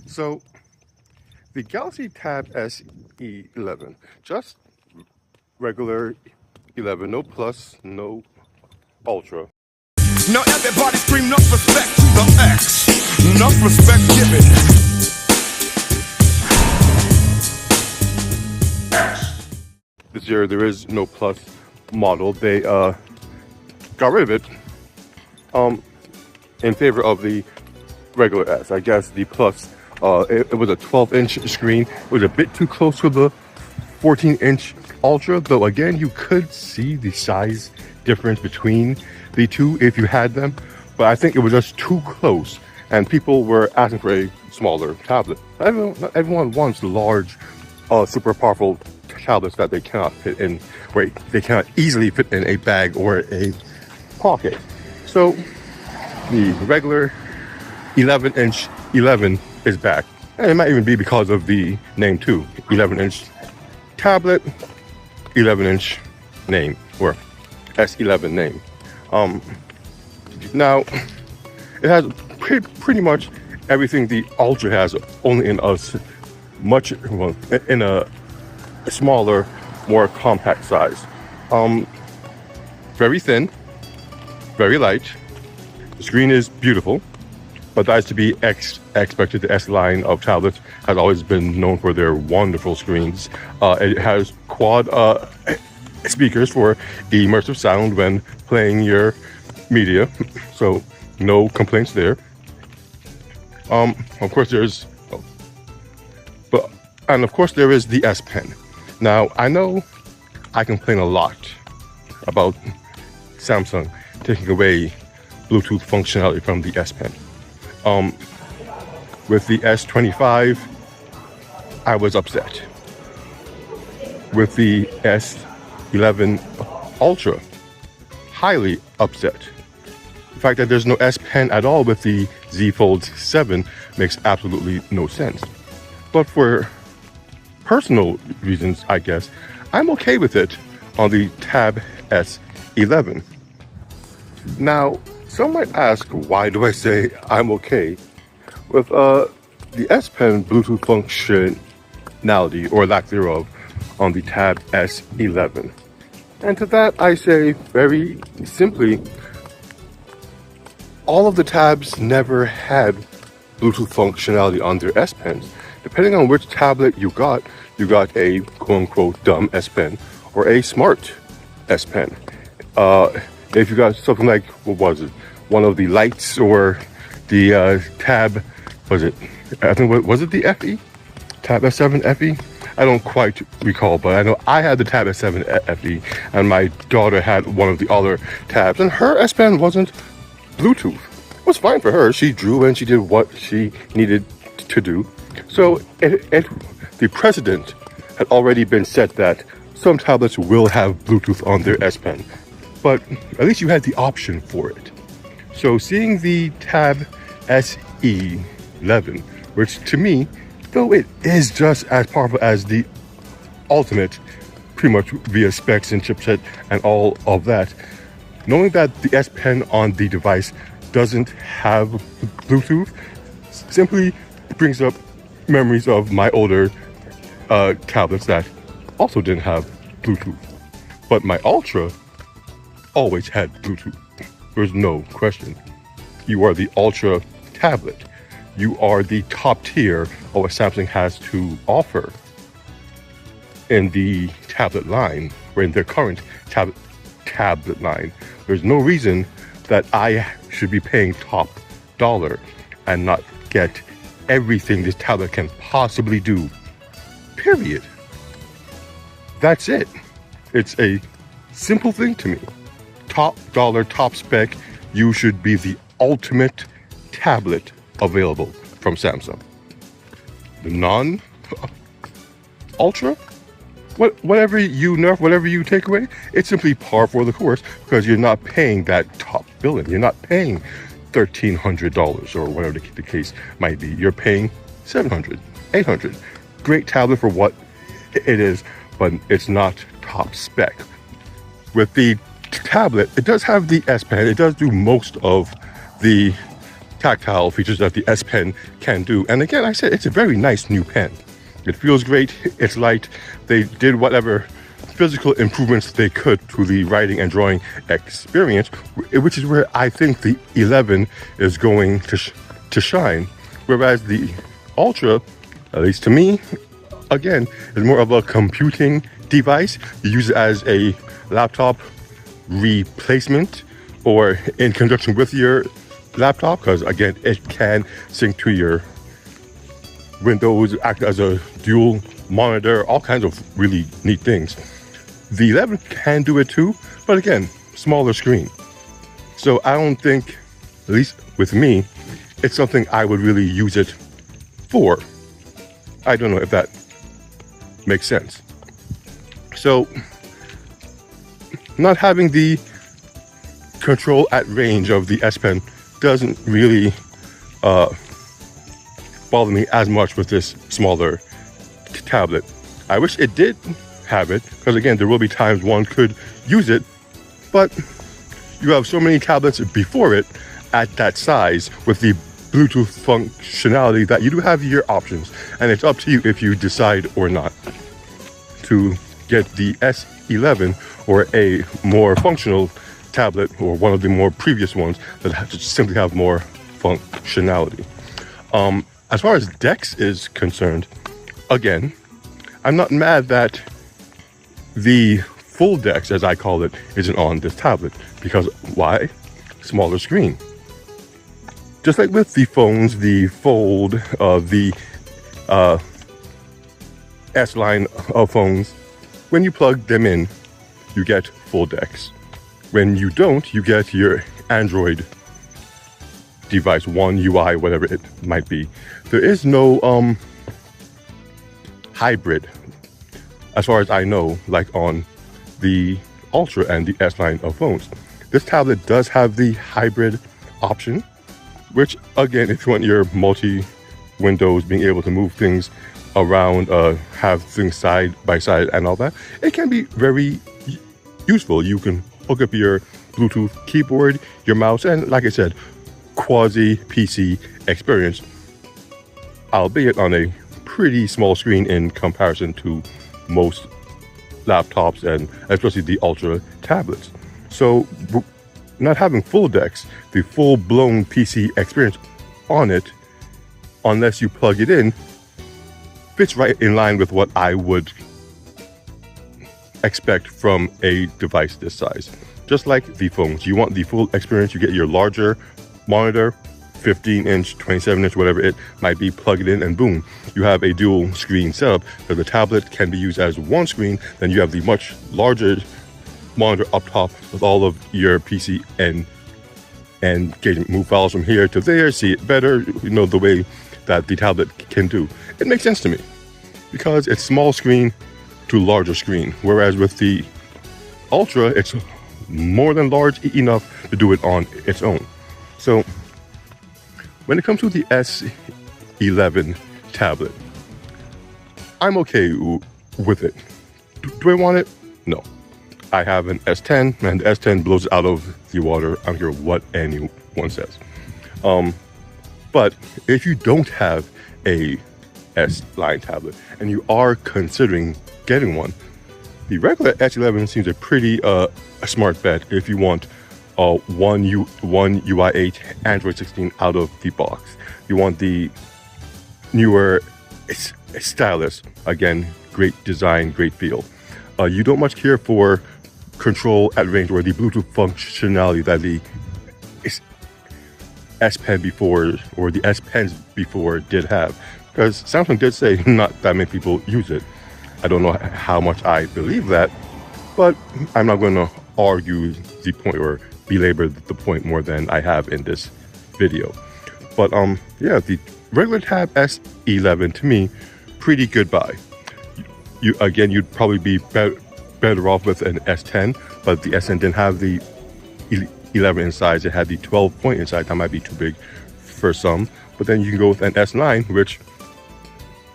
So the Galaxy Tab S11, just regular 11, no Plus, no Ultra. Now everybody scream enough respect to the X. Enough respect given. This year there is no Plus model. They got rid of it in favor of the regular S. I guess the Plus, it was a 12-inch screen. It was a bit too close to the 14-inch Ultra, though again you could see the size difference between the two if you had them, but I think it was just too close and people were asking for a smaller tablet. Not everyone wants large, super powerful tablets that they cannot fit in, where they cannot easily fit in a bag or a pocket. So the regular 11-inch 11 is back, and it might even be because of the name too. 11-inch tablet, 11-inch name, or S11 name. Now it has pretty much everything the Ultra has, only in in a smaller, more compact size. Very thin, very light. The screen is beautiful, but that's to be expected. The S line of tablets has always been known for their wonderful screens. It has quad speakers for immersive sound when playing your media, so no complaints there. Of course there is the S Pen. Now I know I complain a lot about Samsung taking away Bluetooth functionality from the S Pen. With the S25 I was upset. With the S11 Ultra, highly upset. The fact that there's no S Pen at all with the Z Fold 7 makes absolutely no sense. But for personal reasons, I guess, I'm okay with it on the Tab S11. Now, some might ask, why do I say I'm okay with the S Pen Bluetooth functionality, or lack thereof, on the Tab S11? And to that I say very simply, all of the tabs never had Bluetooth functionality on their S Pens. Depending on which tablet you got a quote-unquote dumb S Pen or a smart S Pen. If you got something like, what was it? One of the lights, or the Tab, was it the FE? Tab S7 FE? I don't quite recall, but I know I had the Tab S7 FE, and my daughter had one of the other tabs, and her S Pen wasn't Bluetooth. It was fine for her. She drew and she did what she needed to do. So the precedent had already been set that some tablets will have Bluetooth on their S Pen, but at least you had the option for it. So seeing the Tab S11, which to me, though it is just as powerful as the Ultimate, pretty much via specs and chipset and all of that, knowing that the S Pen on the device doesn't have Bluetooth simply brings up memories of my older tablets that also didn't have Bluetooth. But my Ultra always had Bluetooth. There's no question. You are the Ultra tablet. You are the top tier of what Samsung has to offer in the tablet line, or in their current tablet line. There's no reason that I should be paying top dollar and not get everything this tablet can possibly do. Period. That's it. It's a simple thing to me. Top dollar, top spec, you should be the ultimate tablet available from Samsung. The non-Ultra, whatever you nerf, whatever you take away, it's simply par for the course, because you're not paying that top billing. You're not paying $1,300 or whatever the case might be. You're paying $700, $800. Great tablet for what it is, but it's not top spec. With the tablet, it does have the S Pen. It does do most of the tactile features that the S Pen can do. And again, I said it's a very nice new pen. It feels great, it's light. They did whatever physical improvements they could to the writing and drawing experience, which is where I think the 11 is going to shine. Whereas the Ultra, at least to me, again, is more of a computing device. You use it as a laptop replacement or in conjunction with your laptop, because again, it can sync to your Windows, act as a dual monitor, all kinds of really neat things. The 11 can do it too, but again, smaller screen. So I don't think, at least with me, it's something I would really use it for. I don't know if that makes sense. So not having the control at range of the S Pen doesn't really bother me as much with this smaller tablet. I wish it did have it, because again, there will be times one could use it, but you have so many tablets before it at that size with the Bluetooth functionality that you do have your options, and it's up to you if you decide or not to get the S11 or a more functional tablet or one of the more previous ones that simply have more functionality. As far as DeX is concerned, again, I'm not mad that the full DeX, as I call it, isn't on this tablet, because why? Smaller screen. Just like with the phones, the Fold, the S line of phones, when you plug them in, you get full DeX. When you don't, you get your Android device, One UI, whatever it might be. There is no hybrid, as far as I know, like on the Ultra and the S line of phones. This tablet does have the hybrid option, which again, if you want your multi-windows, being able to move things around, have things side by side and all that, it can be very useful. You can hook up your Bluetooth keyboard, your mouse, and like I said, quasi PC experience, albeit on a pretty small screen in comparison to most laptops and especially the Ultra tablets. So not having full DeX, the full-blown PC experience on it, unless you plug it in, fits right in line with what I would expect from a device this size. Just like the phones, you want the full experience, you get your larger monitor, 15-inch, 27-inch, whatever it might be, plug it in, and boom, you have a dual screen setup. So the tablet can be used as one screen, then you have the much larger monitor up top with all of your PC and can move files from here to there, see it better, you know, the way that the tablet can do. It makes sense to me because it's small screen to larger screen, whereas with the Ultra, it's more than large enough to do it on its own. So when it comes to the S11 tablet, I'm okay with it. Do I want it? No. I have an S10, and the S10 blows out of the water. I don't care what anyone says. But if you don't have a S-line tablet and you are considering getting one, the regular S11 seems a pretty a smart bet if you want one UI 8 Android 16 out of the box. You want the newer stylus, again, great design, great feel. You don't much care for control at range or the Bluetooth functionality that the S Pen before, or the S Pens before, did have, because Samsung did say not that many people use it. I don't know how much I believe that, but I'm not going to argue the point or belabor the point more than I have in this video. But yeah, the regular Tab S11 to me, pretty good buy. You'd probably be better off with an S10, but the S10 didn't have the 11 in size. It had the 12 point in size. That might be too big for some, but then you can go with an S9, which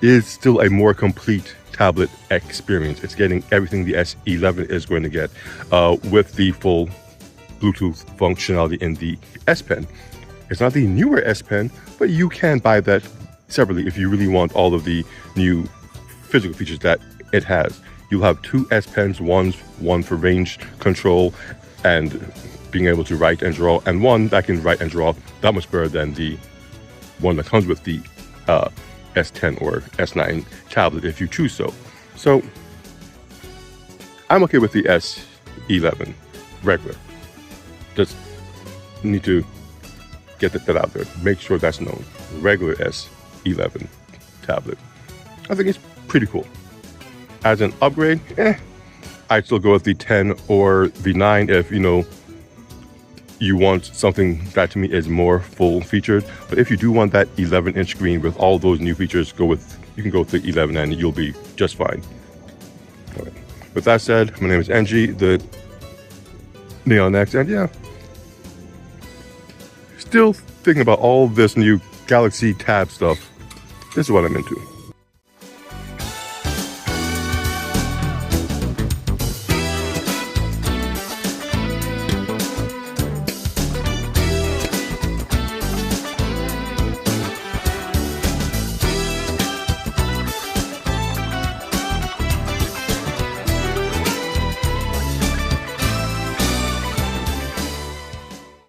is still a more complete tablet experience. It's getting everything the S11 is going to get with the full Bluetooth functionality in the S Pen. It's not the newer S Pen, but you can buy that separately if you really want all of the new physical features that it has. You'll have two S Pens, one for range control and being able to write and draw, and one that can write and draw that much better than the one that comes with the S10 or S9 tablet if you choose so. So I'm okay with the S11 regular. Just need to get that out there. Make sure that's known. Regular S11 tablet. I think it's pretty cool. As an upgrade, I'd still go with the 10 or the 9 if, you know, you want something that to me is more full featured. But if you do want that 11-inch screen with all those new features, you can go with the 11 and you'll be just fine. All right. With that said, my name is NG, the Neon X, and yeah, still thinking about all this new Galaxy Tab stuff. This is what I'm into.